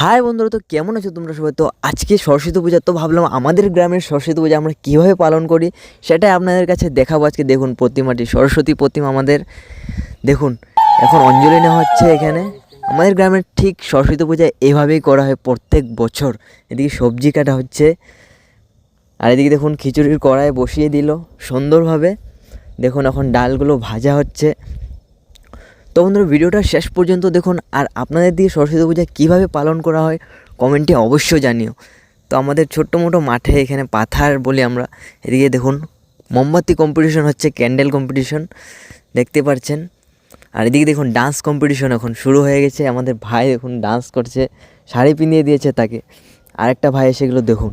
High বন্ধুরা, তো কেমন আছো তোমরা সবাই? তো আজকে সরস্বতী পূজা, তো ভাবলাম আমাদের গ্রামের সরস্বতী পূজা আমরা কীভাবে পালন করি সেটাই আপনাদের কাছে দেখাবো। আজকে দেখুন প্রতিমাটি, সরস্বতী প্রতিমা আমাদের। দেখুন এখন অঞ্জলি নেওয়া হচ্ছে এখানে। আমাদের গ্রামের ঠিক সরস্বতী পূজা এভাবেই করা হয় প্রত্যেক বছর। এদিকে সবজি কাটা হচ্ছে, আর এদিকে দেখুন খিচুড়ির কড়াই বসিয়ে দিল সুন্দরভাবে। দেখুন এখন ডালগুলো ভাজা হচ্ছে। তো বন্ধুরা ভিডিওটা শেষ পর্যন্ত দেখুন, আর আপনাদের দিয়ে সরস্বতী পূজা কীভাবে পালন করা হয় কমেন্টে অবশ্যই জানিও। তো আমাদের ছোট্ট মোটো মাঠে এখানে পাথার বলি আমরা। এদিকে দেখুন মোমবাতি কম্পিটিশন হচ্ছে, ক্যান্ডেল কম্পিটিশন দেখতে পাচ্ছেন। আর এদিকে দেখুন ডান্স কম্পিটিশন এখন শুরু হয়ে গেছে। আমাদের ভাই এখন ডান্স করছে, শাড়ি পিনিয়ে দিয়েছে তাকে। আরেকটা ভাই সেগুলো দেখুন।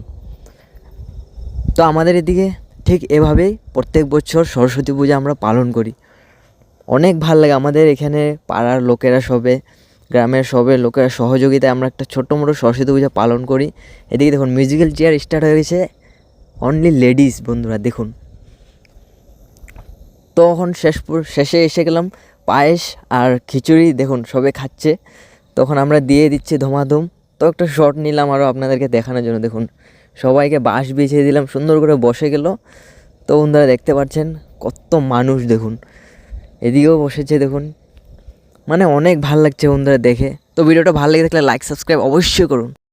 তো আমাদের এদিকে ঠিক এভাবেই প্রত্যেক বছর সরস্বতী পূজা আমরা পালন করি। অনেক ভাল লাগে আমাদের এখানে পাড়ার লোকেরা সবে, গ্রামের সবে লোকেরা সহযোগিতায় আমরা একটা ছোট্ট মোটো সরস্বতী পূজা পালন করি। এদিকে দেখুন মিউজিক্যাল চেয়ার স্টার্ট হয়ে গেছে, অনলি লেডিস বন্ধুরা দেখুন। তখন শেষে এসে গেলাম, পায়েস আর খিচুড়ি দেখুন সবে খাচ্ছে। তখন আমরা দিয়ে দিচ্ছি ধমাধম। তো একটা শট নিলাম আরও আপনাদেরকে দেখানোর জন্য। দেখুন সবাইকে বাঁশ বিছিয়ে দিলাম, সুন্দর করে বসে গেল। তো বন্ধুরা দেখতে পাচ্ছেন কত মানুষ দেখুন, এদিকেও বসেছে দেখুন। মানে অনেক ভালো লাগছে বন্ধুরা দেখে। তো ভিডিওটা ভালো লেগে থাকলে লাইক সাবস্ক্রাইব অবশ্যই করুন।